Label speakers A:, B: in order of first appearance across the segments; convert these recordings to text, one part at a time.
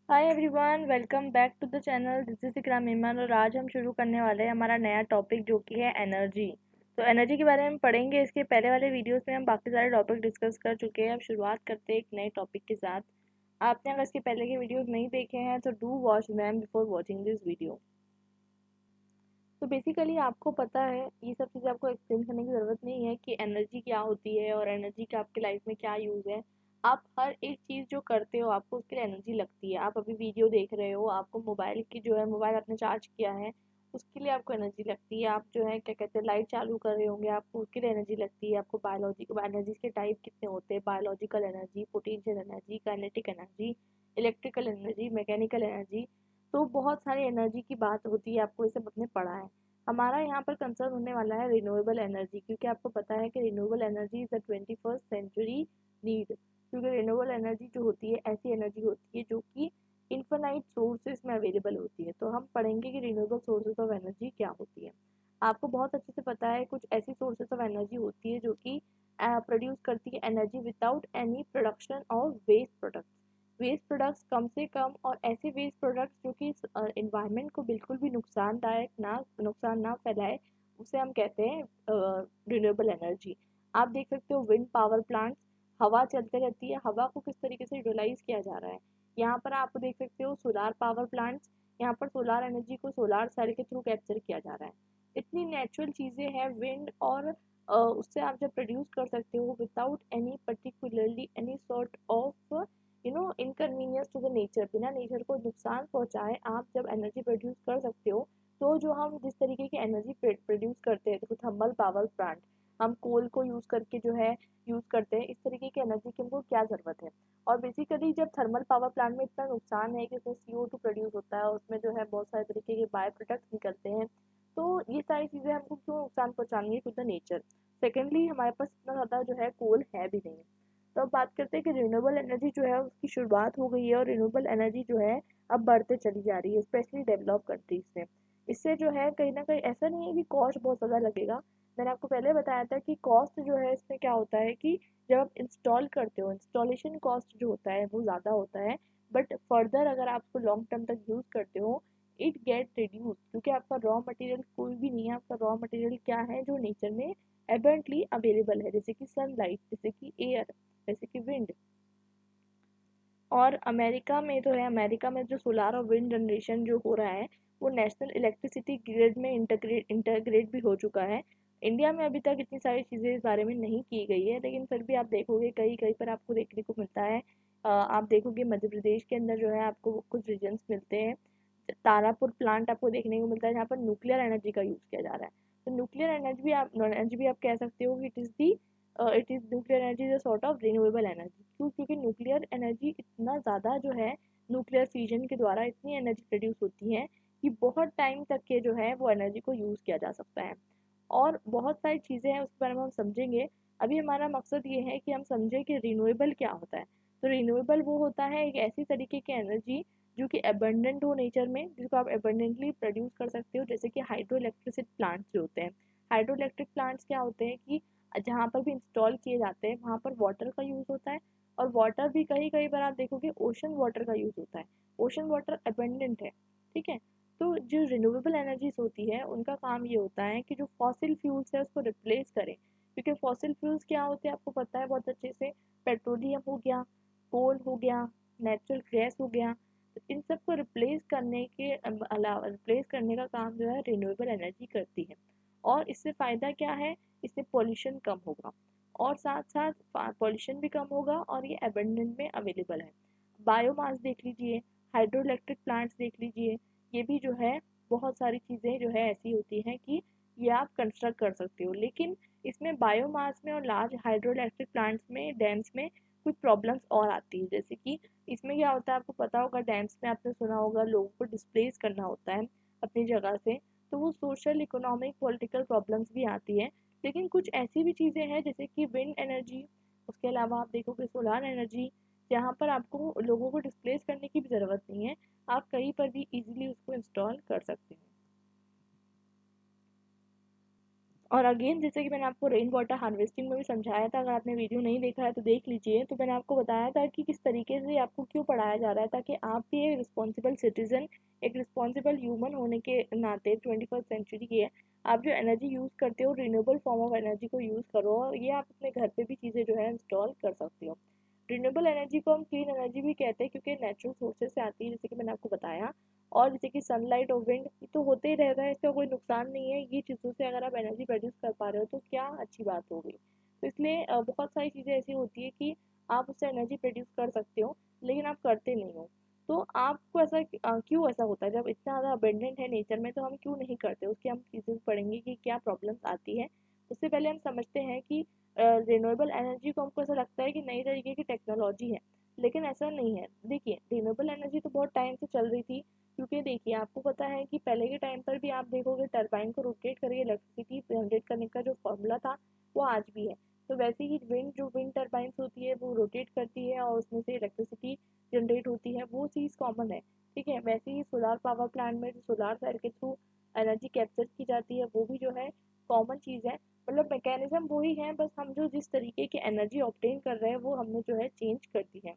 A: Hi everyone, welcome back to the channel. This is Ikram Iman और आज हम शुरू करने वाले हैं हमारा नया टॉपिक जो कि है एनर्जी। तो एनर्जी के बारे में पढ़ेंगे। इसके पहले वाले वीडियोस में हम बाकी सारे टॉपिक डिस्कस कर चुके हैं। अब शुरुआत करते हैं एक नए टॉपिक के साथ। आपने अगर इसके पहले के वीडियोस नहीं देखे हैं तो do watch them before watching this video. तो बेसिकली आपको पता है, ये सब चीज़ें आपको एक्सप्लेन करने की ज़रूरत नहीं है कि एनर्जी क्या होती है और एनर्जी का आपके लाइफ में क्या यूज़ है। आप हर एक चीज़ जो करते हो आपको उसके लिए एनर्जी लगती है। आप अभी वीडियो देख रहे हो, आपको मोबाइल की जो है मोबाइल आपने चार्ज किया है, उसके लिए आपको एनर्जी लगती है। आप जो है क्या कहते हैं लाइट चालू कर रहे होंगे, आपको उसके लिए एनर्जी लगती है। आपको एनर्जी के टाइप कितने होते हैं, biological energy, potential energy, kinetic energy, electrical energy, mechanical energy. तो बहुत सारी एनर्जी की बात होती है, आपको ये सब अपने पढ़ा है। हमारा यहाँ पर कंसर्न होने वाला है रिन्यूएबल एनर्जी, क्योंकि आपको पता है कि renewable energy is the 21st century need. क्योंकि रिन्यूएबल एनर्जी जो होती है ऐसी एनर्जी होती है जो कि इन्फिनाइट सोर्सेज में अवेलेबल होती है। तो हम पढ़ेंगे कि रिन्यूएबल सोर्सेज ऑफ एनर्जी क्या होती है। आपको बहुत अच्छे से पता है कुछ ऐसी सोर्सेज ऑफ एनर्जी होती है जो कि प्रोड्यूस करती है energy without any production of waste products. Waste products कम से कम, और ऐसे वेस्ट प्रोडक्ट्स जो कि इन्वायरमेंट को बिल्कुल भी नुकसान ना फैलाए, उसे हम कहते हैं रिन्यूएबल एनर्जी। आप देख सकते हो विंड पावर प्लांट्स, हवा चलते रहती है, हवा को किस तरीके से यूटिलाइज किया जा रहा है। यहाँ पर आप देख सकते हो सोलार पावर प्लांट्स, यहाँ पर सोलार एनर्जी को सोलार सेल के थ्रू कैप्चर किया जा रहा है। इतनी नेचुरल चीज़ें हैं विंड, और उससे आप जब प्रोड्यूस कर सकते हो without any particularly any sort of inconvenience to the nature, बिना नेचर को नुकसान पहुंचाए आप जब एनर्जी प्रोड्यूस कर सकते हो। तो जो हम जिस तरीके की एनर्जी प्रोड्यूस करते हैं, देखो थर्मल पावर प्लांट, हम कोल को यूज़ करके जो है यूज़ करते हैं, इस तरीके की एनर्जी की हमको क्या ज़रूरत है। और बेसिकली जब थर्मल पावर प्लांट में इतना नुकसान है कि उसमें CO2 प्रोड्यूस होता है, उसमें जो है बहुत सारे तरीके के बाय प्रोडक्ट्स निकलते हैं। तो ये सारी चीज़ें हमको क्यों नुकसान पहुंचानी है टू द नेचर। सेकेंडली हमारे पास इतना ज़्यादा जो है कोल है भी नहीं। तो अब बात करते हैं कि रिन्यूएबल एनर्जी जो है उसकी शुरुआत हो गई है, और रिन्यूएबल एनर्जी जो है अब बढ़ते चली जा रही है, स्पेशली डेवलप कंट्रीज में। इससे जो है कहीं ना कहीं ऐसा नहीं है कि कॉस्ट बहुत ज़्यादा लगेगा। मैंने आपको पहले बताया था कि कॉस्ट जो है इसमें क्या होता है कि जब आप इंस्टॉल करते हो, इंस्टॉलेशन कॉस्ट जो होता है वो ज़्यादा होता है। बट फर्दर अगर आप उसको लॉन्ग टर्म तक यूज़ करते हो, इट गेट रिड्यूस, क्योंकि आपका रॉ मटेरियल कोई भी नहीं है। आपका रॉ मटेरियल क्या है जो नेचर में एबेंटली अवेलेबल है, जैसे कि सनलाइट, जैसे कि एयर, जैसे कि विंड। और अमेरिका में तो है, अमेरिका में जो सोलार और विंड जनरेशन जो हो रहा है वो नेशनल इलेक्ट्रिसिटी ग्रिड में इंटरग्रेट भी हो चुका है। इंडिया में अभी तक इतनी सारी चीज़ें इस बारे में नहीं की गई है, लेकिन फिर भी आप देखोगे कहीं कहीं पर आपको देखने को मिलता है। आप देखोगे मध्य प्रदेश के अंदर जो है आपको कुछ रीजन्स मिलते हैं। तारापुर प्लांट आपको देखने को मिलता है जहाँ पर न्यूक्लियर एनर्जी का यूज़ किया जा रहा है। तो न्यूक्लियर एनर्जी भी आप कह सकते हो कि it is nuclear energy is a sort of renewable energy. क्यों? क्योंकि न्यूक्लियर एनर्जी इतना ज़्यादा जो है, न्यूक्लियर फ्यूजन के द्वारा इतनी एनर्जी प्रोड्यूस होती है कि बहुत टाइम तक के जो है वो एनर्जी को यूज़ किया जा सकता है। और बहुत सारी चीज़ें हैं उसके बारे में हम समझेंगे। अभी हमारा मकसद ये है कि हम समझें कि रिन्यूएबल क्या होता है। तो रिन्यूएबल वो होता है एक ऐसी तरीके की एनर्जी जो कि एबंडेंट हो नेचर में, जिसको आप एबंडेंटली प्रोड्यूस कर सकते हो, जैसे कि हाइड्रो इलेक्ट्रिसिटी प्लांट्स जो होते हैं। हाइड्रो इलेक्ट्रिक प्लांट्स क्या होते हैं कि जहाँ पर भी इंस्टॉल किए जाते हैं वहाँ पर वाटर का यूज़ होता है। और वाटर भी कहीं कहीं पर आप देखोगे ओशन वाटर का यूज़ होता है। ओशन वाटर एबंडेंट है, ठीक है। तो जो रिन्यूएबल एनर्जीज होती है उनका काम ये होता है कि जो फॉसिल फ्यूल्स है उसको रिप्लेस करें। क्योंकि फॉसिल फ्यूल्स क्या होते हैं आपको पता है बहुत अच्छे से। पेट्रोलियम हो गया, कोल हो गया, नेचुरल गैस हो गया। तो इन सब को रिप्लेस करने का काम जो है रिन्यूएबल एनर्जी करती है। और इससे फ़ायदा क्या है, इससे पॉल्यूशन कम होगा, और साथ साथ पॉल्यूशन भी कम होगा, और ये एबंडेंट में अवेलेबल है। बायोमास देख लीजिए, हाइड्रो इलेक्ट्रिक प्लांट्स देख लीजिए, ये भी जो है बहुत सारी चीज़ें जो है ऐसी होती हैं कि ये आप कंस्ट्रक्ट कर सकते हो। लेकिन इसमें बायोमास में और लार्ज हाइड्रो इलेक्ट्रिक प्लांट्स में, डैम्स में कुछ प्रॉब्लम्स और आती है। जैसे कि इसमें क्या होता है आपको पता होगा, डैम्स में आपने सुना होगा लोगों को डिस्प्लेस करना होता है अपनी जगह से। तो वो सोशल, इकोनॉमिक, पॉलिटिकल प्रॉब्लम्स भी आती है। लेकिन कुछ ऐसी भी चीज़ें हैं जैसे कि विंड एनर्जी, उसके अलावा आप देखोगे सोलार एनर्जी, जहाँ पर आपको लोगों को डिस्प्लेस करने की भी ज़रूरत नहीं है। आप कहीं पर भी इजीली उसको इंस्टॉल कर सकते हैं। और और अगेन जैसे कि मैंने आपको रेन वाटर हार्वेस्टिंग में भी समझाया था, अगर आपने वीडियो नहीं देखा है तो देख लीजिए। तो मैंने आपको बताया था कि किस तरीके से आपको क्यों पढ़ाया जा रहा है, ताकि आप भी एक रिस्पॉन्सिबल सिटीजन, एक रिस्पॉन्सिबल ह्यूमन होने के नाते 21st सेंचुरी की है, आप जो एनर्जी यूज़ करते हो रिन्यूएबल फॉर्म ऑफ एनर्जी को यूज़ करो, और ये आप अपने घर पे भी चीज़ें जो है इंस्टॉल कर सकते हो। रिन्यूएबल एनर्जी को हम क्लीन एनर्जी भी कहते हैं, क्योंकि नेचुरल सोर्सेज से आती है, जैसे कि मैंने आपको बताया। और जैसे कि सनलाइट और विंड, ये तो होते ही रहता है, इसका कोई नुकसान नहीं है। ये चीज़ों से अगर आप एनर्जी प्रोड्यूस कर पा रहे हो तो क्या अच्छी बात हो गई। तो इसलिए बहुत सारी चीज़ें ऐसी होती है कि आप उससे एनर्जी प्रोड्यूस कर सकते हो, लेकिन आप करते नहीं हो। तो आपको ऐसा क्यों ऐसा होता है, जब इतना ज़्यादा अबेंडेंट है नेचर में, तो हम क्यों नहीं करते, उसकी हम चीज़ें पढ़ेंगे कि क्या प्रॉब्लम्स आती है। उससे पहले हम समझते हैं कि रिन्यूएबल एनर्जी को हमको ऐसा लगता है कि नई तरीके की टेक्नोलॉजी है, लेकिन ऐसा नहीं है। देखिए, रिन्यूएबल एनर्जी तो बहुत टाइम से चल रही थी, क्योंकि देखिए आपको पता है कि पहले के टाइम पर भी आप देखोगे टरबाइन को रोटेट करके इलेक्ट्रिसिटी जनरेट करने का जो फॉर्मूला था वो आज भी है। तो वैसे ही विंड टरबाइंस होती है वो रोटेट करती है और उसमें से इलेक्ट्रिसिटी जनरेट होती है, वो चीज़ कॉमन है। ठीक है, वैसे ही सोलार पावर प्लांट में जो सोलार सेल के थ्रू एनर्जी कैप्चर की जाती है, वो भी जो है कॉमन चीज़ है। मतलब मैकेनिज्म वही है, बस हम जो जिस तरीके की एनर्जी ऑब्टेन कर रहे हैं वो हमने जो है चेंज कर दी है।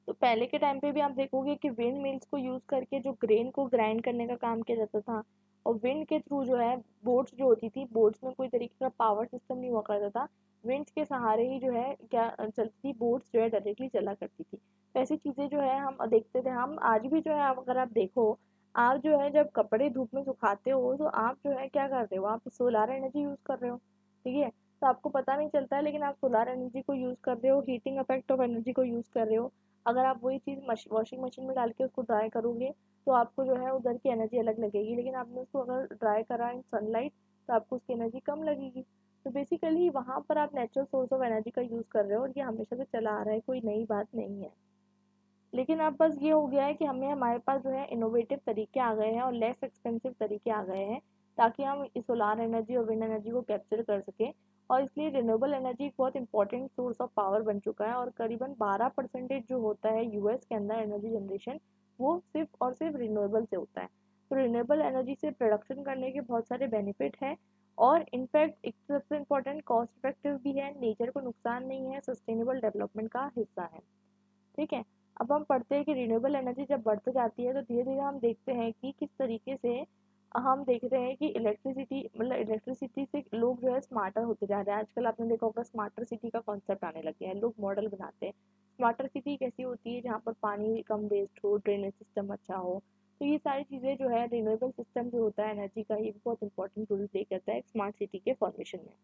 A: तो पहले के टाइम पे भी आप देखोगे कि विंड मिल्स को यूज़ करके जो ग्रेन को ग्राइंड करने का काम किया जाता था, और विंड के थ्रू जो है बोट्स जो होती थी, बोट्स में कोई तरीके का पावर सिस्टम नहीं हुआ करता था, विंड्स के सहारे ही जो है क्या चलती थी, बोट्स जो है डायरेक्टली चला करती थी। तो ऐसी चीज़ें जो है हम देखते थे। हम आज भी जो है, अगर आप देखो, आप जो है जब कपड़े धूप में सुखाते हो तो आप जो है क्या कर रहे हो, आप सोलार एनर्जी यूज़ कर रहे हो। ठीक है, तो आपको पता नहीं चलता है, लेकिन आप सोलार एनर्जी को यूज़ कर रहे हो, हीटिंग इफेक्ट ऑफ एनर्जी को यूज़ कर रहे हो। अगर आप वही चीज़ वॉशिंग मशीन में डाल के उसको ड्राई करोगे तो आपको जो है उधर की एनर्जी अलग लगेगी, लेकिन आपने उसको अगर ड्राई करा इन सनलाइट तो आपको उसकी एनर्जी कम लगेगी। तो बेसिकली वहाँ पर आप नेचुरल सोर्स ऑफ एनर्जी का यूज़ कर रहे हो, और ये हमेशा से चला आ रहा है, कोई नई बात नहीं है। लेकिन अब बस ये हो गया है कि हमारे पास जो है इनोवेटिव तरीके आ गए हैं और लेस एक्सपेंसिव तरीके आ गए हैं, ताकि हम इस सोलार एनर्जी और विंड एनर्जी को कैप्चर कर सकें। और इसलिए रिन्यूएबल एनर्जी एक बहुत इंपॉर्टेंट सोर्स ऑफ पावर बन चुका है, और करीबन 12% जो होता है यूएस के अंदर एनर्जी जनरेशन, वो सिर्फ और सिर्फ रिन्यूएबल से होता है। तो रिन्यूएबल एनर्जी से प्रोडक्शन करने के बहुत सारे बेनिफिट हैं, और इनफैक्ट एक सबसे इम्पोर्टेंट कॉस्ट इफेक्टिव भी है, नेचर को नुकसान नहीं है, सस्टेनेबल डेवलपमेंट का हिस्सा है। ठीक है, अब हम पढ़ते हैं कि रिन्यूएबल एनर्जी जब बढ़ते जाती है तो धीरे धीरे हम देखते हैं कि किस तरीके से हम देख रहे हैं कि इलेक्ट्रिसिटी से लोग जो है स्मार्टर होते जा रहे हैं। आजकल आपने देखा होगा स्मार्टर सिटी का कॉन्सेप्ट आने लग गया है, लोग मॉडल बनाते हैं। स्मार्टर सिटी कैसी होती है, जहाँ पर पानी कम वेस्ट हो, ड्रेनेज सिस्टम अच्छा हो। तो ये सारी चीज़ें जो है रिन्यूएबल सिस्टम जो होता है एनर्जी का, ये भी बहुत इंपॉर्टेंट रोल प्ले करता है स्मार्ट सिटी के फॉर्मेशन में।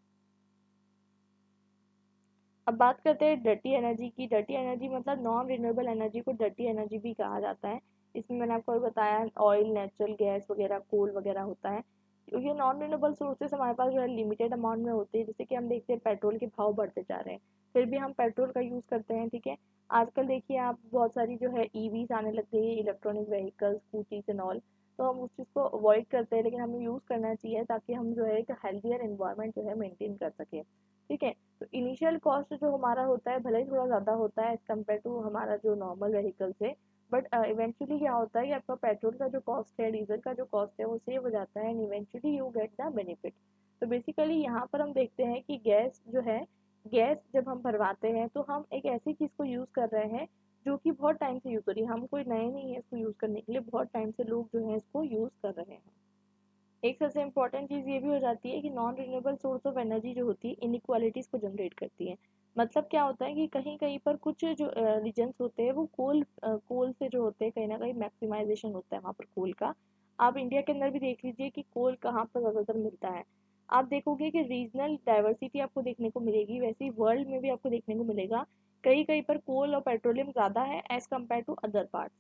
A: अब बात करते हैं डर्टी एनर्जी की। डर्टी एनर्जी मतलब नॉन रिन्यूएबल एनर्जी को डर्टी एनर्जी भी कहा जाता है। इसमें मैंने आपको अभी बताया ऑयल, नेचुरल गैस वगैरह, कोल वगैरह होता है। क्योंकि ये नॉन रिन्यूएबल सोर्सेस हमारे पास जो है लिमिटेड अमाउंट में होते हैं। जैसे कि हम देखते हैं पेट्रोल के भाव बढ़ते जा रहे हैं, फिर भी हम पेट्रोल का यूज़ करते हैं। ठीक है, आजकल देखिए आप बहुत सारी जो है ईवीज आने लग गई है, electronic vehicles, scooties and all. तो हम उस चीज़ को अवॉइड करते हैं, लेकिन हमें यूज़ करना चाहिए ताकि हम जो है एक हेल्थियर इन्वायरमेंट जो है मेंटेन कर सकें। ठीक है, तो इनिशियल कॉस्ट जो हमारा होता है भले ही थोड़ा ज़्यादा होता है एज़ कम्पेयर टू हमारा जो नॉर्मल व्हीकल से, बट इवेंचुअली क्या होता है कि आपका पेट्रोल का जो कॉस्ट है, डीजल का जो कॉस्ट है, वो सेव हो जाता है, and eventually you get the benefit. तो बेसिकली यहाँ पर हम देखते हैं कि गैस जो है, गैस जब हम भरवाते हैं तो हम एक ऐसी चीज़ को यूज़ कर रहे हैं जो कि बहुत टाइम से यूज़ हो रही है। हम कोई नए नहीं है इसको यूज़ करने के लिए, बहुत टाइम से लोग जो है इसको यूज़ कर रहे हैं। एक सबसे इम्पोर्टेंट चीज़ ये भी हो जाती है कि non renewable source of energy जो होती है इनइक्वालिटीज़ को जनरेट करती है। मतलब क्या होता है कि कहीं कहीं पर कुछ जो रीजन्स होते हैं वो कोल से जो होते हैं, कहीं ना कहीं मैक्सिमाइजेशन होता है वहाँ पर कोल का। आप इंडिया के अंदर भी देख लीजिए कि कोल कहाँ पर ज़्यादातर मिलता है। आप देखोगे कि रीजनल डाइवर्सिटी आपको देखने को मिलेगी, वैसे ही वर्ल्ड में भी आपको देखने को मिलेगा। कहीं कहीं पर कोल और पेट्रोलियम ज़्यादा है as compare to other parts.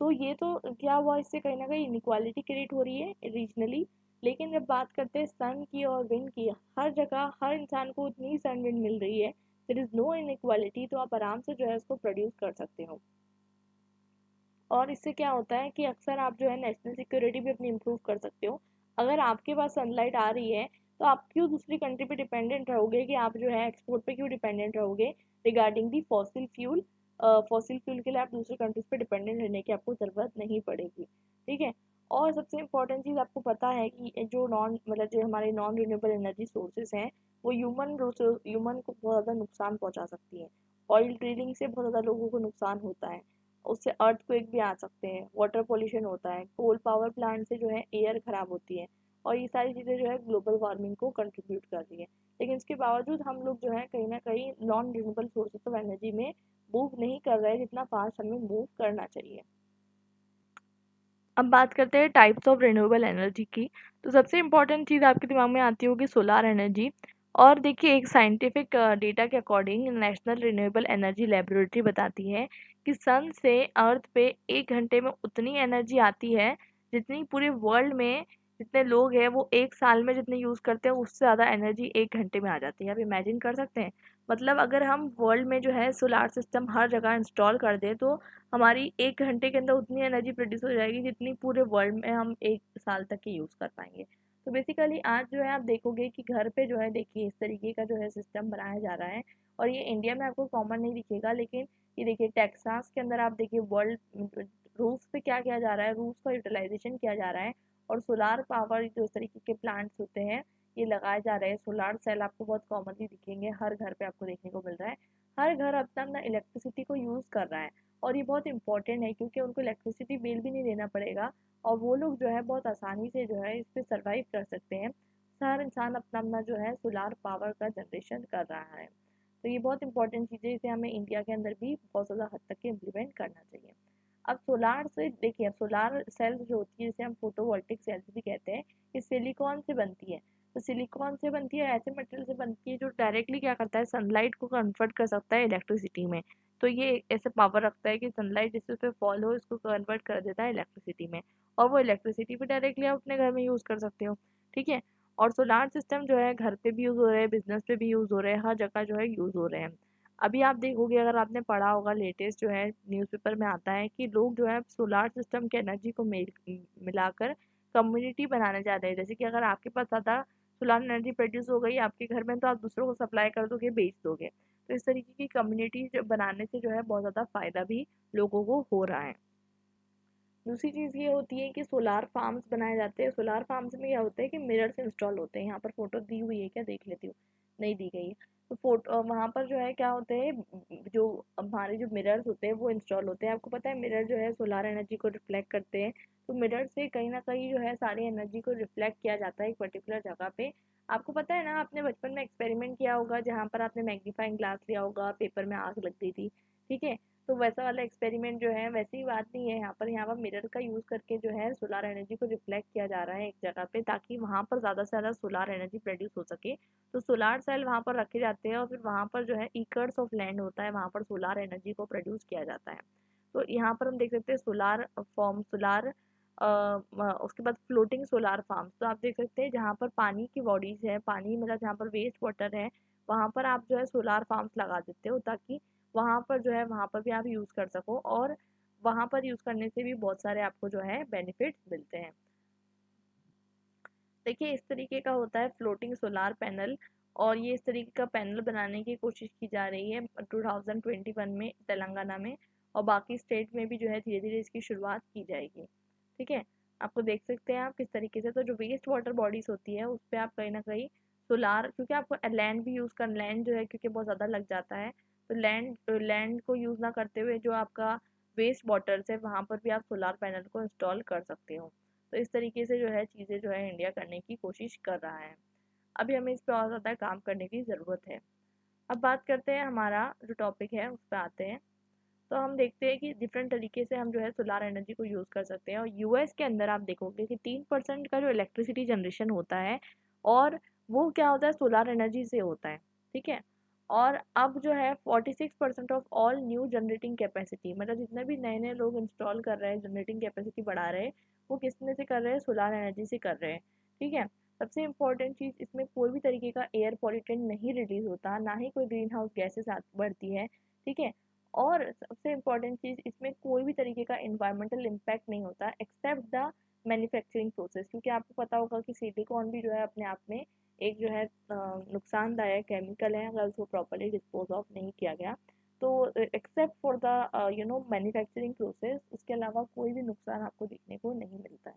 A: तो ये तो क्या हुआ, इससे कहीं ना कहीं इनइक्वालिटी क्रिएट हो रही है रीजनली। लेकिन जब बात करते हैं सन की और विंड की, हर जगह हर इंसान को उतनी ही सन विंड मिल रही है, देयर इज़ नो इनइक्वालिटी, तो आप आराम से जो है उसको प्रोड्यूस कर सकते हो। और इससे क्या होता है कि अक्सर आप जो है नेशनल सिक्योरिटी भी अपनी इम्प्रूव कर सकते हो। अगर आपके पास सनलाइट आ रही है तो आप क्यों दूसरी कंट्री पे डिपेंडेंट रहोगे, कि आप जो है एक्सपोर्ट पे क्यों डिपेंडेंट रहोगे regarding the fossil fuel. Fossil fuel के लिए आप दूसरी कंट्रीज पे डिपेंडेंट रहने की आपको ज़रूरत नहीं पड़ेगी। ठीक है, और सबसे इम्पोर्टेंट चीज़ आपको पता है कि जो जो हमारे नॉन रिन्यूएबल एनर्जी सोर्सेज हैं वो ह्यूमन को बहुत ज़्यादा नुकसान पहुंचा सकती हैं। ऑयल ड्रिलिंग से बहुत ज़्यादा लोगों को नुकसान होता है, उससे अर्थक्वेक भी आ सकते हैं, वाटर पॉल्यूशन होता है, कोल पावर प्लांट से जो है एयर खराब होती है, और ये सारी चीज़ें जो है ग्लोबल वार्मिंग को कंट्रीब्यूट कर रही है। लेकिन इसके बावजूद हम लोग जो है कहीं ना कहीं non renewable sources of energy में मूव नहीं कर रहे हैं जितना फास्ट हमें मूव करना चाहिए। अब बात करते हैं टाइप्स ऑफ रिन्यूएबल एनर्जी की। तो सबसे इम्पोर्टेंट चीज़ आपके दिमाग में आती होगी सोलार एनर्जी। और देखिए, एक साइंटिफिक डेटा के according national renewable energy laboratory बताती है कि सन से अर्थ पे 1 घंटे में उतनी एनर्जी आती है जितनी पूरे वर्ल्ड में जितने लोग हैं वो 1 साल में जितने यूज़ करते हैं उससे ज़्यादा एनर्जी 1 घंटे में आ जाती है। आप इमेजिन कर सकते हैं? मतलब अगर हम वर्ल्ड में जो है सोलार सिस्टम हर जगह इंस्टॉल कर दें तो हमारी 1 घंटे के अंदर उतनी एनर्जी प्रोड्यूस हो जाएगी जितनी पूरे वर्ल्ड में हम 1 साल तक की यूज़ कर पाएंगे। तो बेसिकली आज जो है आप देखोगे कि घर पे जो है देखिए इस तरीके का जो है सिस्टम बनाया जा रहा है। और ये इंडिया में आपको कॉमन नहीं दिखेगा, लेकिन ये देखिए टेक्सास के अंदर आप देखिए वर्ल्ड रूफ पे क्या किया जा रहा है, रूफ का यूटिलाइजेशन किया जा रहा है। और सोलार पावर जो इस तरीके के प्लांट्स होते हैं ये लगाए जा रहे हैं। सोलार सेल आपको बहुत कॉमनली दिखेंगे, हर घर पे आपको देखने को मिल रहा है। हर घर अपना अपना इलेक्ट्रिसिटी को यूज़ कर रहा है। और ये बहुत इंपॉर्टेंट है क्योंकि उनको इलेक्ट्रिसिटी बिल भी नहीं देना पड़ेगा, और वो लोग जो है बहुत आसानी से जो है इस पे सर्वाइव कर सकते हैं। हर इंसान अपना अपना जो है सोलार पावर का जनरेशन कर रहा है। तो ये बहुत इंपॉर्टेंट चीज़ है, इसे हमें इंडिया के अंदर भी बहुत ज़्यादा हद तक के इम्प्लीमेंट करना चाहिए। अब सोलार से देखिए, अब सोलार सेल्स जो होती है जिसे हम फोटोवोल्टिक सेल्स भी कहते हैं, ये सिलिकॉन से बनती है। तो सिलिकॉन से बनती है, ऐसे मटेरियल से बनती है जो डायरेक्टली क्या करता है, सनलाइट को कन्वर्ट कर सकता है इलेक्ट्रिसिटी में। तो ये ऐसे पावर रखता है कि सनलाइट जिस पे फॉल हो इसको कन्वर्ट कर देता है इलेक्ट्रिसिटी में, और वो इलेक्ट्रिसिटी भी डायरेक्टली आप अपने घर में यूज़ कर सकते हो। ठीक है। और सोलार सिस्टम जो है घर पे भी यूज़ हो रहे हैं, बिजनेस पे भी यूज़ हो रहे हैं, हर जगह जो है यूज़ हो रहे हैं। अभी आप देखोगे, अगर आपने पढ़ा होगा, लेटेस्ट जो है न्यूज़पेपर में आता है कि लोग जो है सोलार सिस्टम की एनर्जी को मिलाकर कम्युनिटी बनाने जा रहे हैं। जैसे कि अगर आपके पास ज़्यादा सोलार एनर्जी प्रोड्यूस हो गई आपके घर में तो आप दूसरों को सप्लाई कर दोगे, बेच दोगे। तो इस तरीके की कम्युनिटी बनाने से जो है बहुत ज़्यादा फ़ायदा भी लोगों को हो रहा है। दूसरी चीज़ ये होती है कि सोलार फार्म्स बनाए जाते हैं। सोलार फार्म्स में क्या होता है कि मिरर्स इंस्टॉल होते हैं। यहाँ पर फोटो दी हुई है, क्या देख लेती हूँ? नहीं दी गई है। तो फोटो वहाँ पर जो है क्या होते हैं, जो हमारे जो मिरर्स होते हैं वो इंस्टॉल होते हैं। आपको पता है मिरर जो है सोलार एनर्जी को रिफ्लेक्ट करते हैं। तो मिरर से कहीं ना कहीं जो है सारी एनर्जी को रिफ्लेक्ट किया जाता है एक पर्टिकुलर जगह पे। आपको पता है ना, आपने बचपन में एक्सपेरिमेंट किया होगा जहाँ पर आपने मैग्नीफाइंग ग्लास लिया होगा, पेपर में आग लग गई थी। ठीक है। तो वैसा वाला एक्सपेरिमेंट जो है, वैसी ही बात नहीं है यहाँ पर मिरर का यूज़ करके जो है सोलार एनर्जी को रिफ्लेक्ट किया जा रहा है एक जगह पे, ताकि वहाँ पर ज़्यादा से ज़्यादा सोलार एनर्जी प्रोड्यूस हो सके। तो सोलार सेल वहाँ पर रखे जाते हैं और फिर वहाँ पर जो है एकर्स ऑफ लैंड होता है, वहाँ पर सोलार एनर्जी को प्रोड्यूस किया जाता है। तो यहाँ पर हम देख सकते हैं सोलार फॉर्म, सोलार उसके बाद फ्लोटिंग सोलार फार्म्स। तो आप देख सकते हैं जहाँ पर पानी की बॉडीज है, पानी मतलब जहाँ पर वेस्ट वाटर है, वहाँ पर आप जो है सोलार फार्म्स लगा देते हो, ताकि वहाँ पर जो है वहाँ पर भी आप यूज़ कर सको। और वहाँ पर यूज़ करने से भी बहुत सारे आपको जो है बेनिफिट्स मिलते हैं। देखिए इस तरीके का होता है फ्लोटिंग सोलार पैनल। और ये इस तरीके का पैनल बनाने की कोशिश की जा रही है 2021 में तेलंगाना में, और बाकी स्टेट में भी जो है धीरे धीरे इसकी शुरुआत की जाएगी। ठीक है। आपको देख सकते हैं आप किस तरीके से, तो जो वेस्ट वाटर बॉडीज होती है उस पर आप कहीं ना कहीं सोलार, क्योंकि आपको लैंड भी यूज़ कर, लैंड जो है क्योंकि बहुत ज़्यादा लग जाता है, तो लैंड को यूज़ ना करते हुए जो आपका वेस्ट वाटर्स है वहाँ पर भी आप सोलार पैनल को इंस्टॉल कर सकते हो। तो इस तरीके से जो है चीज़ें जो है इंडिया करने की कोशिश कर रहा है। अभी हमें इस पे और ज़्यादा काम करने की ज़रूरत है। अब बात करते हैं, हमारा जो टॉपिक है उस पर आते हैं। तो हम देखते हैं कि डिफरेंट तरीके से हम जो है सोलार एनर्जी को यूज़ कर सकते हैं। और यूएस के अंदर आप देखोगे कि 3% का जो इलेक्ट्रिसिटी जनरेशन होता है, और वो क्या होता है, सोलार एनर्जी से होता है। ठीक है। और अब जो है 46% of all new generating capacity, मतलब जितने भी नए नए लोग इंस्टॉल कर रहे हैं, जनरेटिंग कैपेसिटी बढ़ा रहे हैं, वो किस में से कर रहे हैं, सोलार एनर्जी से कर रहे हैं। ठीक है। सबसे इम्पोर्टेंट चीज़, इसमें कोई भी तरीके का एयर पॉल्यूटेंट नहीं रिलीज होता, ना ही कोई ग्रीन हाउस गैसेस बढ़ती है। ठीक है। और सबसे इम्पोर्टेंट चीज़, इसमें कोई भी तरीके का इन्वायरमेंटल इम्पैक्ट नहीं होता एक्सेप्ट द मैन्युफैक्चरिंग प्रोसेस, क्योंकि आपको पता होगा कि सिलिकॉन भी जो है अपने आप में एक जो है नुकसानदायक केमिकल है अगर उसको प्रॉपरली डिस्पोज ऑफ नहीं किया गया। तो except for the manufacturing process, इसके अलावा कोई भी नुकसान आपको देखने को नहीं मिलता है।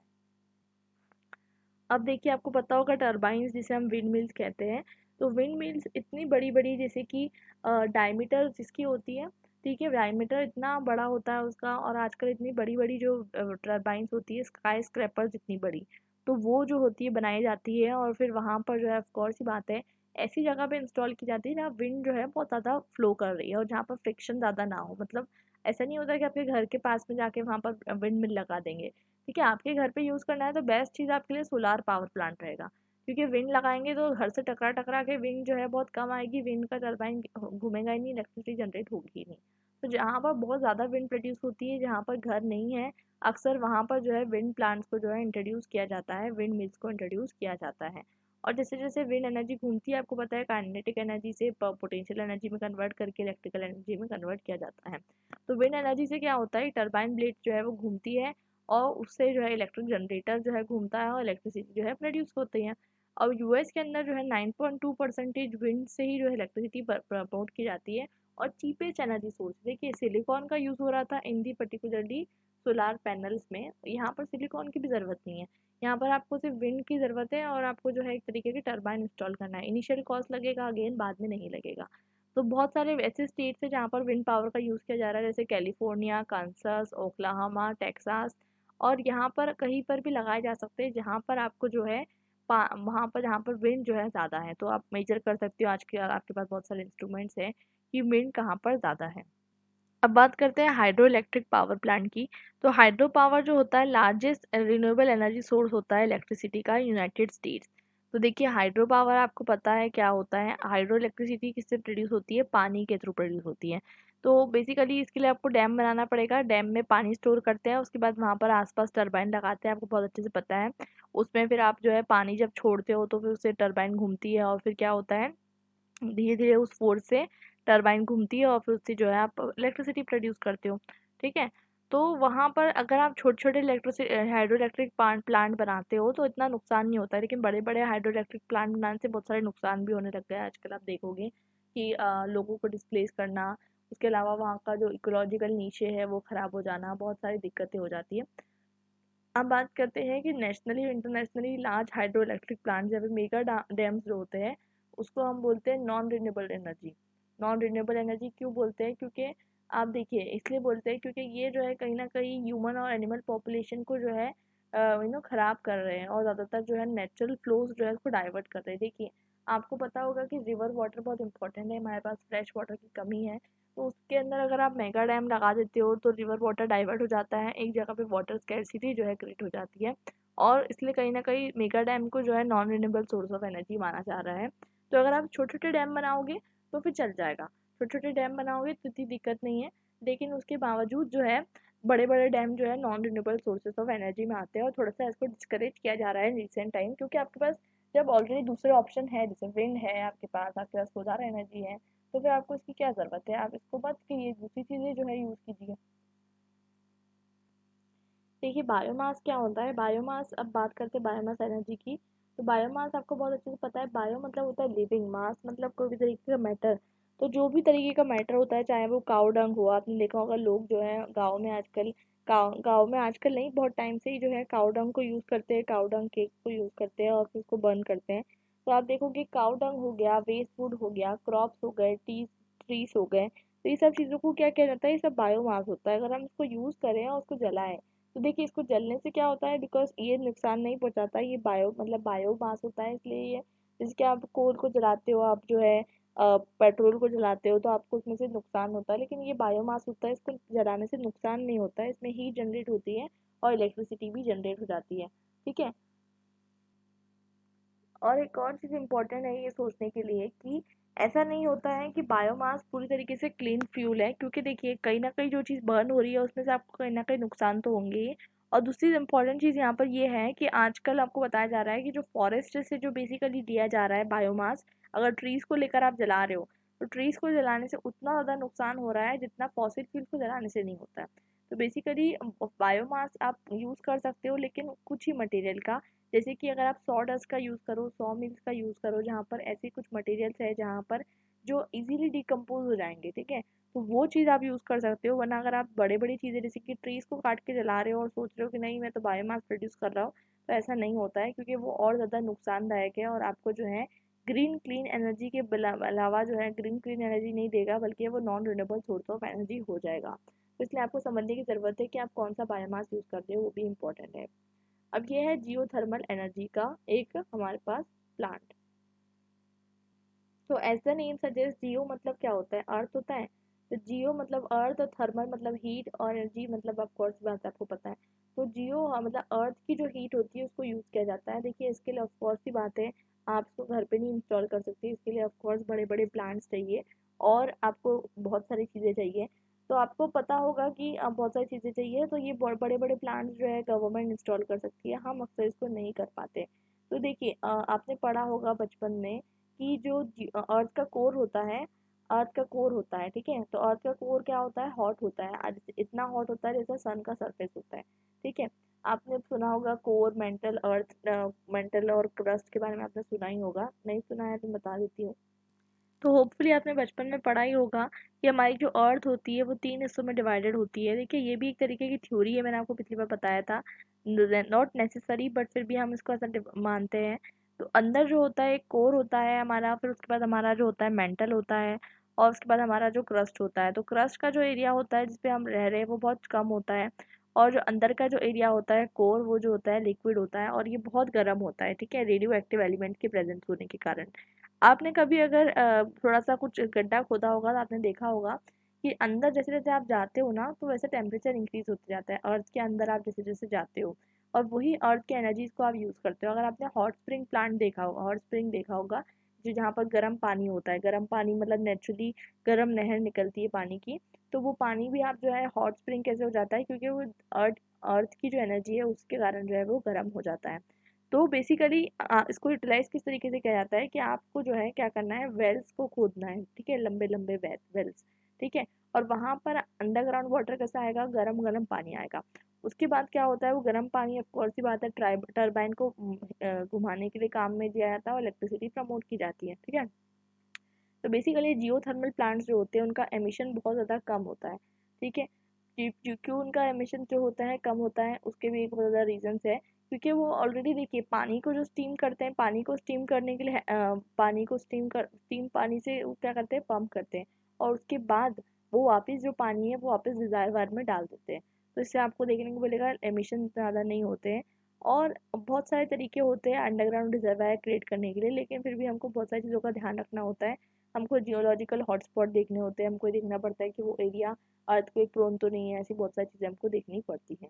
A: अब देखिए आपको पता होगा टरबाइन्स जिसे हम विंड मिल्स कहते हैं, तो विंड मिल्स इतनी बड़ी बड़ी जैसे कि डायमीटर जिसकी होती है, ठीक है, डायमीटर इतना बड़ा होता है उसका, और आजकल इतनी बड़ी बड़ी जो टरबाइन्स होती है स्काई स्क्रैपर जितनी बड़ी, तो वो जो होती है बनाई जाती है, और फिर वहाँ पर जो है ऑफ कोर्स ही बात है ऐसी जगह पे इंस्टॉल की जाती है जहाँ विंड जो है बहुत ज़्यादा फ्लो कर रही है और जहाँ पर फ्रिक्शन ज़्यादा ना हो। मतलब ऐसा नहीं होता कि आपके घर के पास में जाके वहाँ पर विंड मिल लगा देंगे। ठीक है, आपके घर पे यूज़ करना है तो बेस्ट चीज़ आपके लिए सोलार पावर प्लांट रहेगा, क्योंकि विंड लगाएंगे तो घर से टकरा टकरा के विंड जो है बहुत कम आएगी, विंड का टरबाइन घूमेगा ही नहीं, इलेक्ट्रिसिटी जनरेट होगी ही नहीं। तो जहाँ पर बहुत ज़्यादा विंड प्रोड्यूस होती है, जहाँ पर घर नहीं है, अक्सर वहाँ पर जो है विंड प्लांट्स को जो है इंट्रोड्यूस किया जाता है, विंड मिल्स को इंट्रोड्यूस किया जाता है। और जैसे जैसे विंड एनर्जी घूमती है, आपको पता है काइनेटिक एनर्जी से पोटेंशियल एनर्जी में कन्वर्ट करके इलेक्ट्रिकल एनर्जी में कन्वर्ट किया जाता है। तो विंड एनर्जी से क्या होता है, टरबाइन ब्लेड जो है वो घूमती है और उससे जो है इलेक्ट्रिक जनरेटर जो है घूमता है और इलेक्ट्रिसिटी जो है प्रोड्यूस होती है। और यूएस के अंदर जो है 9.2% विंड से ही जो है इलेक्ट्रिसिटी प्रमोट की जाती है। और चीपेस्ट एनर्जी सोर्स देखिए सिलिकॉन का यूज़ हो रहा था इन दी पर्टिकुलरली सोलार पैनल्स में, यहाँ पर सिलिकॉन की भी ज़रूरत नहीं है, यहाँ पर आपको सिर्फ विंड की ज़रूरत है और आपको जो है एक तरीके की टरबाइन इंस्टॉल करना है। इनिशियल कॉस्ट लगेगा, अगेन बाद में नहीं लगेगा। तो बहुत सारे ऐसे स्टेट्स हैं जहाँ पर विंड पावर का यूज़ किया जा रहा है, जैसे कैलिफोर्निया, कांसास, ओक्लाहोमा, टेक्सास, और यहाँ पर कहीं पर भी लगाए जा सकते हैं जहाँ पर आपको जो है वहाँ पर जहाँ पर विंड जो है ज़्यादा है, तो आप मेजर कर सकते हो आज के आपके पास बहुत सारे इंस्ट्रूमेंट्स हैं कि विंड कहाँ पर ज़्यादा है। अब बात करते हैं हाइड्रो इलेक्ट्रिक पावर प्लांट की। तो हाइड्रो पावर जो होता है लार्जेस्ट रिन्यूएबल एनर्जी सोर्स होता है इलेक्ट्रिसिटी का यूनाइटेड स्टेट्स। तो देखिए हाइड्रो पावर आपको पता है क्या होता है, हाइड्रो इलेक्ट्रिसिटी किससे प्रोड्यूस होती है, पानी के थ्रू प्रोड्यूस होती है। तो बेसिकली इसके लिए आपको डैम बनाना पड़ेगा, डैम में पानी स्टोर करते हैं, उसके बाद वहाँ पर आसपास टरबाइन लगाते हैं, आपको बहुत अच्छे से पता है। उसमें फिर आप जो है पानी जब छोड़ते हो तो फिर उससे टरबाइन घूमती है और फिर क्या होता है, धीरे धीरे उस फोर्स से टरबाइन घूमती है और फिर उससे जो है आप इलेक्ट्रिसिटी प्रोड्यूस करते हो। ठीक है, तो वहाँ पर अगर आप छोटे छोटे इलेक्ट्रिसिटी हाइड्रो इलेक्ट्रिक प्लांट बनाते हो तो इतना नुकसान नहीं होता है, लेकिन बड़े बड़े हाइड्रो इलेक्ट्रिक प्लांट बनाने से बहुत सारे नुकसान भी होने लग गए हैं आजकल। आप देखोगे कि लोगों को डिस्प्लेस करना, उसके अलावा वहाँ का जो इकोलॉजिकल नीचे है वो ख़राब हो जाना, बहुत सारी दिक्कतें हो जाती है। अब बात करते हैं कि नेशनली और internationally large hydro electric plant जब मेगा डैम्स जो होते हैं उसको हम बोलते हैं non renewable energy. Non renewable energy क्यों बोलते हैं, क्योंकि आप देखिए इसलिए बोलते हैं क्योंकि ये जो है कहीं ना कहीं ह्यूमन और एनिमल पॉपुलेशन को जो है ख़राब कर रहे हैं और ज़्यादातर जो है नेचुरल फ्लोज जो है उसको डाइवर्ट कर रहे हैं। देखिए आपको पता होगा कि रिवर वाटर बहुत इंपॉर्टेंट है, हमारे पास फ्रेश वाटर की कमी है, तो उसके अंदर अगर आप मेगा डैम लगा देते हो तो रिवर वाटर डाइवर्ट हो जाता है, एक जगह पे वाटर स्कैरसिटी जो है क्रिएट हो जाती है, और इसलिए कहीं ना कहीं मेगा डैम को जो है non renewable source of energy माना जा रहा है। तो अगर आप छोटे छोटे डैम बनाओगे तो फिर चल जाएगा, छोटे छोटे डैम बनाओगे तो इतनी दिक्कत नहीं है, लेकिन उसके बावजूद जो है बड़े बड़े डैम जो है non renewable sources of energy में आते हैं और थोड़ा सा इसको डिस्करेज किया जा रहा है रिसेंट टाइम, क्योंकि आपके पास जब ऑलरेडी दूसरे ऑप्शन है, जैसे विंड है आपके पास सोलर एनर्जी है, तो फिर आपको इसकी क्या ज़रूरत है, आप इसको मत कीजिए, दूसरी चीज़ें जो है यूज़ कीजिए। देखिए बायोमास क्या होता है, बायोमास अब बात करते हैं बायोमास एनर्जी की। तो बायोमास आपको बहुत अच्छे से पता है, बायो मतलब होता है लिविंग, मास मतलब कोई भी तरीके का मैटर। तो जो भी तरीके का मैटर होता है, चाहे वो काऊ डंग हो, आपने देखा होगा लोग जो है गाँव में आजकल, गाँव में आजकल नहीं बहुत टाइम से ही जो है काऊ डंग को यूज़ करते हैं, काऊ डंग केक को यूज़ करते हैं और फिर उसको बर्न करते हैं। तो आप देखोगे काऊ डंग हो गया, वेस्ट फूड हो गया, क्रॉप्स हो गए, ट्रीज हो गए, तो ये सब चीज़ों को क्या किया जाता है, ये सब बायोमास होता है। अगर हम इसको यूज़ करें और उसको जलाएं तो देखिए इसको जलने से क्या होता है, बिकॉज ये नुकसान नहीं पहुंचाता, ये बायोमास होता है, इसलिए ये जैसे कि आप कोल को जलाते हो, आप जो है पेट्रोल को जलाते हो तो आपको उसमें से नुकसान होता है, लेकिन ये बायोमास होता है, इसको जलाने से नुकसान नहीं होता है, इसमें हीट जनरेट होती है और इलेक्ट्रिसिटी भी जनरेट हो जाती है। ठीक है, और एक और चीज़ इम्पोर्टेंट है ये सोचने के लिए कि ऐसा नहीं होता है कि बायोमास पूरी तरीके से क्लीन फ्यूल है, क्योंकि देखिए कहीं ना कहीं जो चीज़ बर्न हो रही है उसमें से आपको कहीं ना कहीं नुकसान तो होंगे ही। और दूसरी इम्पोर्टेंट चीज़ यहाँ पर ये है कि आजकल आपको बताया जा रहा है कि जो फॉरेस्ट से जो बेसिकली दिया जा रहा है बायोमास, अगर ट्रीज़ को लेकर आप जला रहे हो तो ट्रीज़ को जलाने से उतना ज़्यादा नुकसान हो रहा है जितना फॉसिल फ्यूल को जलाने से नहीं होता है। तो बेसिकली बायोमास आप यूज़ कर सकते हो, लेकिन कुछ ही मटेरियल का, जैसे कि अगर आप सॉ डस्ट का यूज़ करो, सॉ मिल्स का यूज़ करो, जहाँ पर ऐसे कुछ मटेरियल्स है जहाँ पर जो इजीली डिकम्पोज हो जाएंगे, ठीक है, तो वो चीज़ आप यूज़ कर सकते हो। वरना अगर आप बड़े बड़ी चीज़ें जैसे कि ट्रीज़ को काट के जला रहे हो और सोच रहे हो कि नहीं मैं तो बायोमास प्रोड्यूस कर रहा हूँ, तो ऐसा नहीं होता है, क्योंकि वो और ज़्यादा नुकसानदायक है और आपको जो है ग्रीन क्लीन एनर्जी के अलावा जो है ग्रीन क्लीन एनर्जी नहीं देगा, बल्कि वो non renewable source of energy हो जाएगा। तो इसलिए आपको समझने की ज़रूरत है कि आप कौन सा बायोमास यूज़ करते हो, वो भी इम्पोर्टेंट है। अब ये है जियोथर्मल एनर्जी का एक हमारे पास प्लांट। तो एज द नेम सजेस्ट, जियो मतलब क्या होता है, अर्थ होता है। तो जियो मतलब अर्थ, और थर्मल मतलब हीट, और एनर्जी मतलब ऑफ कोर्स बात आपको पता है। तो जियो मतलब अर्थ की जो हीट होती है उसको यूज़ किया जाता है। देखिए इसके लिए ऑफ कोर्स की बात है, आप इसको घर पे नहीं इंस्टॉल कर सकते, इसके लिए ऑफ कोर्स बड़े बड़े प्लांट्स चाहिए और आपको बहुत सारी चीज़ें चाहिए। तो आपको पता होगा कि बहुत सारी चीज़ें चाहिए, तो ये बड़े बड़े प्लांट्स जो है गवर्नमेंट इंस्टॉल कर सकती है, हम अक्सर इसको नहीं कर पाते। तो देखिए आपने पढ़ा होगा बचपन में कि जो अर्थ का कोर होता है, अर्थ का कोर होता है, ठीक है। तो अर्थ का कोर क्या होता है, हॉट होता है, इतना हॉट होता है जैसा सन का सरफेस होता है, ठीक है। आपने सुना होगा कोर, मेंटल, अर्थ, मेंटल और क्रस्ट के बारे में आपने सुना ही होगा, नहीं सुना है तो बता देती हूँ। तो होपफुली आपने बचपन में पढ़ा ही होगा कि हमारी जो अर्थ होती है वो 3 हिस्सों में डिवाइडेड होती है। देखिए ये भी एक तरीके की थ्योरी है, मैंने आपको पिछली बार बताया था, नॉट नेसेसरी बट फिर भी हम इसको ऐसा मानते हैं। तो अंदर जो होता है एक कोर होता है हमारा, फिर उसके बाद हमारा जो होता है मेंटल होता है, और उसके बाद हमारा जो क्रस्ट होता है। तो क्रस्ट का जो एरिया होता है जिसपे हम रह रहे हैं वो बहुत कम होता है, और जो अंदर का जो एरिया होता है कोर, वो जो होता है लिक्विड होता है, और ये बहुत गर्म होता है, ठीक है, रेडियो एक्टिव एलिमेंट के प्रेजेंस होने के कारण। आपने कभी अगर थोड़ा-सा कुछ गड्ढा खोदा होगा तो आपने देखा होगा कि अंदर जैसे-जैसे आप जाते हो ना, तो वैसे टेम्परेचर इंक्रीज़ होते जाता है, अर्थ के अंदर आप जैसे-जैसे जाते हो, और वही अर्थ की एनर्जीज़ को आप यूज़ करते हो। अगर आपने हॉट स्प्रिंग प्लांट देखा होगा, हॉट स्प्रिंग देखा होगा, जो जहाँ पर गर्म पानी होता है, गर्म पानी मतलब नेचुरली गर्म नहर निकलती है पानी की, तो वो पानी भी आप जो है हॉट स्प्रिंग कैसे हो जाता है, क्योंकि वो अर्थ अर्थ की जो एनर्जी है उसके कारण जो है वो गर्म हो जाता है। तो बेसिकली इसको यूटिलाइज किस तरीके से किया जाता है कि आपको जो है क्या करना है, वेल्स को खोदना है, ठीक है, लंबे लंबे वेल्स, ठीक है। और वहां पर अंडरग्राउंड वाटर कैसा आएगा, गरम गरम पानी आएगा। उसके बाद क्या होता है, वो गर्म पानी ऑफ कोर्स सी बात है टरबाइन को घुमाने के लिए काम में दिया जाता है और इलेक्ट्रिसिटी प्रमोट की जाती है, ठीक है। तो बेसिकली जियोथर्मल प्लांट्स जो होते हैं उनका एमिशन बहुत ज़्यादा कम होता है, ठीक है। क्यों उनका एमिशन जो होता है कम होता है, उसके भी एक बहुत ज़्यादा रीजंस है। क्योंकि वो ऑलरेडी देखिए पानी को जो स्टीम करते हैं, पानी को स्टीम करने के लिए पानी को स्टीम पानी से वो क्या करते हैं, पंप करते हैं, और उसके बाद वो वापस जो पानी है वो वापस रिजर्वायर में डाल देते हैं। तो इससे आपको देखने को मिलेगा एमिशन ज़्यादा नहीं होते हैं। और बहुत सारे तरीके होते हैं अंडरग्राउंड रिजर्वायर क्रिएट करने के लिए, लेकिन फिर भी हमको बहुत सारी चीज़ों का ध्यान रखना होता है। हमको जियोलॉजिकल हॉटस्पॉट देखने होते हैं, हमको देखना पड़ता है कि वो एरिया अर्थक्वेक प्रोन तो नहीं है, ऐसी बहुत सारी चीज़ें हमको देखनी पड़ती हैं।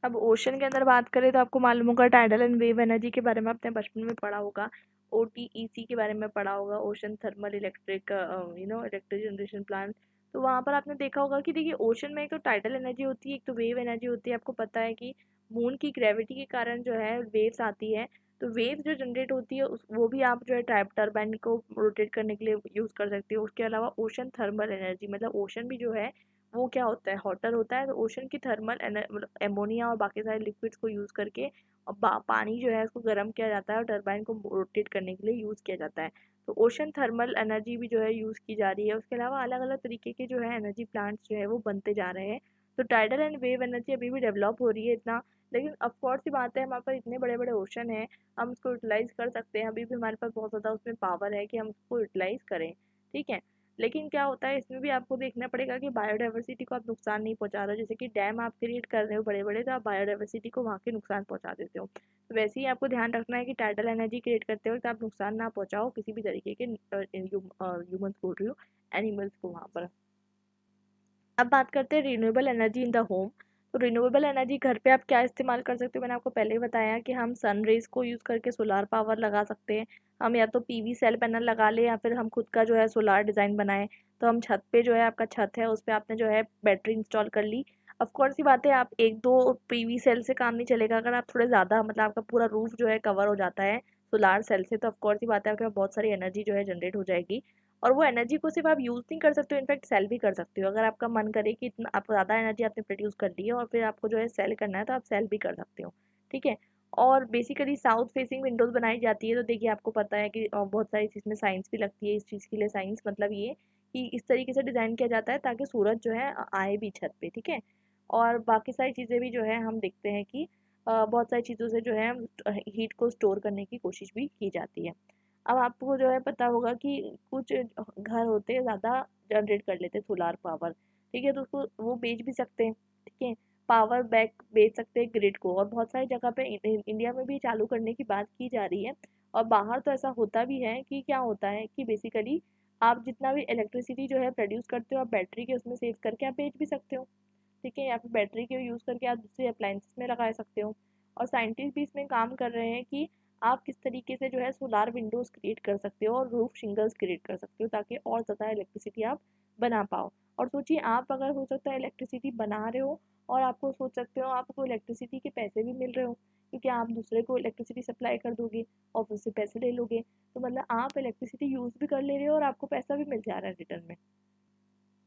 A: अब ओशन के अंदर बात करें तो आपको मालूम होगा टाइडल एंड वेव एनर्जी के बारे में आपने बचपन में पढ़ा होगा, OTEC के बारे में पढ़ा होगा, ocean thermal electric electric generation plant. तो वहाँ पर आपने देखा होगा कि देखिए ओशन में एक तो टाइडल एनर्जी होती है, एक तो वेव एनर्जी होती है। आपको पता है कि मून की ग्रेविटी के कारण जो है वेव्स आती है, तो वेव जो जनरेट होती है वो भी आप जो है टर्बाइन को रोटेट करने के लिए यूज़ कर सकते हो। उसके अलावा ओशन थर्मल एनर्जी मतलब ओशन भी जो है वो क्या होता है, हॉटर होता है। तो ओशन की थर्मल मतलब एमोनिया और बाकी सारे लिक्विड्स को यूज़ करके पानी जो है उसको गर्म किया जाता है और टरबाइन को रोटेट करने के लिए यूज़ किया जाता है। तो ओशन थर्मल एनर्जी भी जो है यूज़ की जा रही है। उसके अलावा अलग अलग तरीके के जो है एनर्जी प्लांट्स जो है वो बनते जा रहे हैं। तो टाइडल एंड वेव एनर्जी अभी भी डेवलप हो रही है इतना, लेकिन ऑफकोर्स सी बात है हमारे पास इतने बड़े बड़े ओशन हैं, हम उसको यूटिलाइज कर सकते हैं, अभी भी हमारे पास बहुत ज़्यादा उसमें पावर है कि हम उसको यूटिलाइज करें, ठीक है। लेकिन क्या होता है इसमें भी आपको देखना पड़ेगा कि बायोडाइवर्सिटी को आप नुकसान नहीं पहुंचा रहे हो। जैसे कि डैम आप क्रिएट कर रहे हो बड़े बड़े, तो आप बायोडाइवर्सिटी को वहाँ के नुकसान पहुंचा देते हो। तो वैसे ही आपको ध्यान रखना है कि टाइडल एनर्जी क्रिएट करते वक्त आप नुकसान ना पहुंचाओ किसी भी तरीके के ह्यूमंस बोल रही हूँ, एनिमल्स को वहाँ पर। अब बात करते हैं renewable energy in the home. तो रिन्यूएबल एनर्जी घर पे आप क्या इस्तेमाल कर सकते हो, मैंने आपको पहले ही बताया कि हम सन रेज को यूज़ करके सोलार पावर लगा सकते हैं। हम या तो PV सेल पैनल लगा लें या फिर हम खुद का जो है सोलार डिज़ाइन बनाएं। तो हम छत पे जो है, आपका छत है उस पर आपने जो है बैटरी इंस्टॉल कर ली। ऑफ कोर्स ही बात है, आप एक दो PV सेल से काम नहीं चलेगा। अगर आप थोड़े ज़्यादा मतलब आपका पूरा रूफ जो है कवर हो जाता है सोलार सेल से, तो ऑफ कोर्स ही बात है आपके पास बहुत सारी एनर्जी जो है जनरेट हो जाएगी। और वो एनर्जी को सिर्फ आप यूज़ नहीं कर सकते हो, इनफैक्ट सेल भी कर सकते हो। अगर आपका मन करे कि इतना आप ज़्यादा एनर्जी आपने प्रोड्यूस कर ली है और फिर आपको जो है सेल करना है, तो आप सेल भी कर सकते हो, ठीक है। और बेसिकली साउथ फेसिंग विंडोज़ बनाई जाती है। तो देखिए आपको पता है कि बहुत सारी चीज़ में साइंस भी लगती है। इस चीज़ के लिए साइंस मतलब ये कि इस तरीके से डिज़ाइन किया जाता है ताकि सूरज जो है आए भी छत पे, ठीक है। और बाकी सारी चीज़ें भी जो है हम देखते हैं कि बहुत सारी चीज़ों से जो है हीट को स्टोर करने की कोशिश भी की जाती है। अब आपको जो है पता होगा कि कुछ घर होते हैं ज़्यादा जनरेट कर लेते हैं सोलार पावर, ठीक है, तो उसको वो बेच भी सकते हैं, ठीक है, पावर बैक बेच सकते हैं ग्रिड को। और बहुत सारी जगह पे इंडिया में भी चालू करने की बात की जा रही है। और बाहर तो ऐसा होता भी है कि क्या होता है कि बेसिकली आप जितना भी इलेक्ट्रिसिटी जो है प्रोड्यूस करते हो आप बैटरी के उसमें सेव करके आप बेच भी सकते हो, ठीक है, या फिर बैटरी के यूज़ करके आप दूसरे अप्लायंसेस में लगा सकते हो। और साइंटिस्ट भी इसमें काम कर रहे हैं कि आप किस तरीके से जो है सोलार विंडोज़ क्रिएट कर सकते हो और रूफ शिंगल्स क्रिएट कर सकते हो ताकि और ज़्यादा इलेक्ट्रिसिटी आप बना पाओ। और सोचिए आप अगर हो सकता है इलेक्ट्रिसिटी बना रहे हो और आपको सोच सकते हो आपको इलेक्ट्रिसिटी के पैसे भी मिल रहे हो, क्योंकि आप दूसरे को इलेक्ट्रिसिटी सप्लाई कर दोगे और उससे पैसे ले लोगे। तो मतलब आप इलेक्ट्रिसिटी यूज़ भी कर ले रहे हो और आपको पैसा भी मिल जा रहा है रिटर्न में।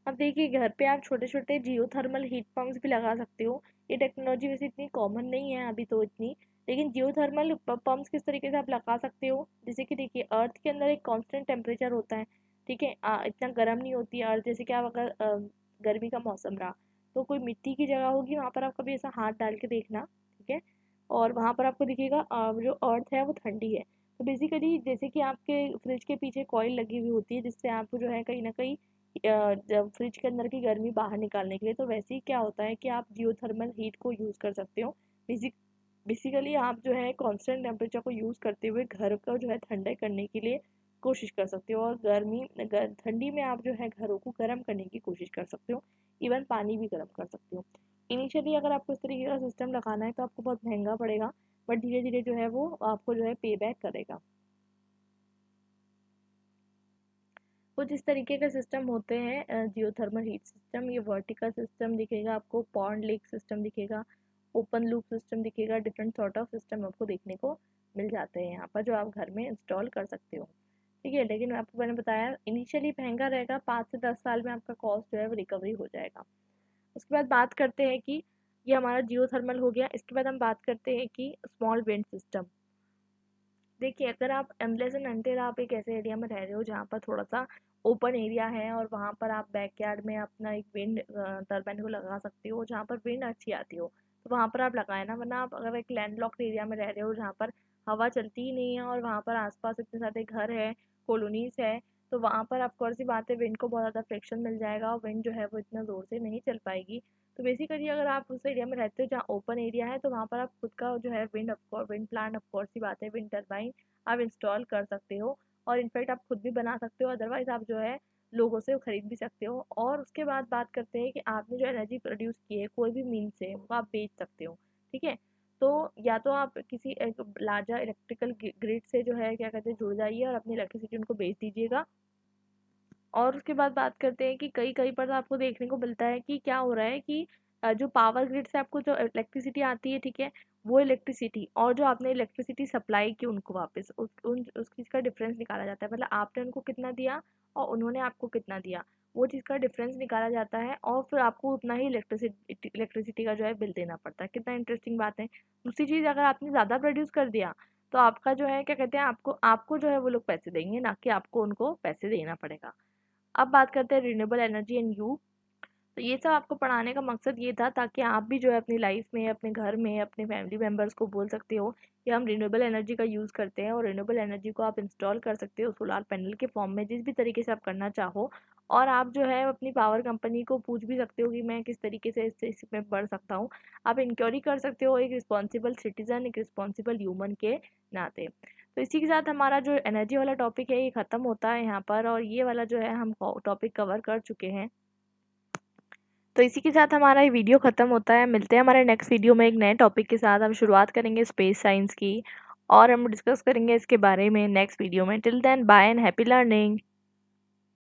A: अब देखिए घर पे आप छोटे-छोटे जियोथर्मल हीट पंप्स भी लगा सकते हो। ये टेक्नोलॉजी वैसे इतनी कॉमन नहीं है अभी तो इतनी, लेकिन जियोथर्मल पंप्स किस तरीके से आप लगा सकते हो, जैसे कि देखिए अर्थ के अंदर एक कांस्टेंट टेम्परेचर होता है, ठीक है, इतना गर्म नहीं होती है अर्थ। जैसे कि आप अगर गर्मी का मौसम रहा तो कोई मिट्टी की जगह होगी वहाँ पर आप कभी ऐसा हाथ डाल के देखना, ठीक है, और वहाँ पर आपको दिखेगा जो अर्थ है वो ठंडी है। तो बेसिकली जैसे कि आपके फ्रिज के पीछे कॉइल लगी हुई होती है जिससे आपको जो है कहीं ना कहीं जब फ्रिज के अंदर की गर्मी बाहर निकालने के लिए, तो वैसे ही क्या होता है कि आप जियोथर्मल हीट को यूज़ कर सकते हो। बेसिकली आप जो है कांस्टेंट टेम्परेचर को यूज़ करते हुए घर को जो है ठंडा करने के लिए कोशिश कर सकते हो। और ठंडी में आप जो है घरों को गर्म करने की कोशिश कर सकते हो, इवन पानी भी गर्म कर सकते हो। इनिशियली अगर आपको इस तरीके का सिस्टम लगाना है तो आपको बहुत महंगा पड़ेगा, बट धीरे धीरे जो है वो आपको जो है पे बैक करेगा। कुछ इस तरीके के सिस्टम होते हैं जियोथर्मल हीट सिस्टम। ये वर्टिकल सिस्टम दिखेगा आपको, पॉन्ड लेक सिस्टम दिखेगा, ओपन लूप सिस्टम दिखेगा, डिफरेंट सॉर्ट ऑफ सिस्टम आपको देखने को मिल जाते हैं यहाँ पर जो आप घर में इंस्टॉल कर सकते हो, ठीक है। लेकिन आपको मैंने बताया इनिशियली महंगा रहेगा, 5 से 10 साल में आपका कॉस्ट जो है वो रिकवरी हो जाएगा। उसके बाद बात करते हैं कि ये हमारा जियोथर्मल हो गया। इसके बाद हम बात करते हैं कि स्मॉल विंड सिस्टम। देखिए अगर आप अनलेस एंड अनटिल आप एक ऐसे एरिया में रह रहे हो जहाँ पर थोड़ा सा ओपन एरिया है और वहाँ पर आप बैकयार्ड में अपना एक विंड टर्बाइन को लगा सकते हो जहाँ पर विंड अच्छी आती हो, तो वहाँ पर आप लगाए ना। वरना आप अगर एक लैंडलॉक्ड एरिया में रह रहे हो जहाँ पर हवा चलती ही नहीं है और वहाँ पर आसपास इतने सारे घर है, कॉलोनीज है, तो वहाँ पर आपको सी बात है विंड को बहुत ज़्यादा फ्रिक्शन मिल जाएगा और विंड जो है वो इतना ज़ोर से नहीं चल पाएगी। तो बेसिकली अगर आप उस एरिया में रहते हो जहाँ ओपन एरिया है तो वहाँ पर आप खुद का जो है विंड प्लांट, ऑफ कोर्स सी बात है, विंड टर्बाइन आप इंस्टॉल कर सकते हो। और इनफैक्ट आप खुद भी बना सकते हो, अदरवाइज आप जो है लोगों से खरीद भी सकते हो। और उसके बाद बात करते हैं कि आपने जो एनर्जी प्रोड्यूस की है कोई भी मीन से वो आप बेच सकते हो, ठीक है। तो या तो आप किसी एक लार्जर इलेक्ट्रिकल ग्रिड से जो है क्या कहते हैं जुड़ जाइए और अपनी इलेक्ट्रिसिटी उनको बेच दीजिएगा। और उसके बाद बात करते हैं कि कई कई पर आपको देखने को मिलता है कि क्या हो रहा है कि जो पावर ग्रिड से आपको जो इलेक्ट्रिसिटी आती है, ठीक है, वो इलेक्ट्रिसिटी और जो आपने इलेक्ट्रिसिटी सप्लाई की उनको वापस उस चीज़ का डिफरेंस निकाला जाता है। मतलब आपने उनको कितना दिया और उन्होंने आपको कितना दिया, वो चीज़ का डिफरेंस निकाला जाता है और फिर आपको उतना ही इलेक्ट्रिसिटी का जो है बिल देना पड़ता है। कितना इंटरेस्टिंग बात है। दूसरी चीज़, अगर आपने ज़्यादा प्रोड्यूस कर दिया तो आपका जो है क्या कहते हैं आपको आपको जो है वो लोग पैसे देंगे, ना कि आपको उनको पैसे देना पड़ेगा। अब बात करते हैं रिन्यूएबल एनर्जी एंड यू। तो ये सब आपको पढ़ाने का मकसद ये था ताकि आप भी जो है अपनी लाइफ में, अपने घर में, अपने फैमिली मेम्बर्स को बोल सकते हो कि हम रिन्यूएबल एनर्जी का यूज़ करते हैं और रिन्यूएबल एनर्जी को आप इंस्टॉल कर सकते हो सोलार पैनल के फॉर्म में, जिस भी तरीके से आप करना चाहो। और आप जो है अपनी पावर कंपनी को पूछ भी सकते हो कि मैं किस तरीके से इसमें बढ़ सकता हूँ। आप इंक्वायरी कर सकते हो एक रिस्पॉन्सिबल सिटीज़न, एक रिस्पॉन्सिबल ह्यूमन के नाते। तो इसी के साथ हमारा जो एनर्जी वाला टॉपिक है ये ख़त्म होता है यहाँ पर, और ये वाला जो है हम टॉपिक कवर कर चुके हैं। तो इसी के साथ हमारा ये वीडियो ख़त्म होता है। मिलते हैं हमारे नेक्स्ट वीडियो में एक नए टॉपिक के साथ। हम शुरुआत करेंगे स्पेस साइंस की और हम डिस्कस करेंगे इसके बारे में नेक्स्ट वीडियो में। Till then bye and happy learning.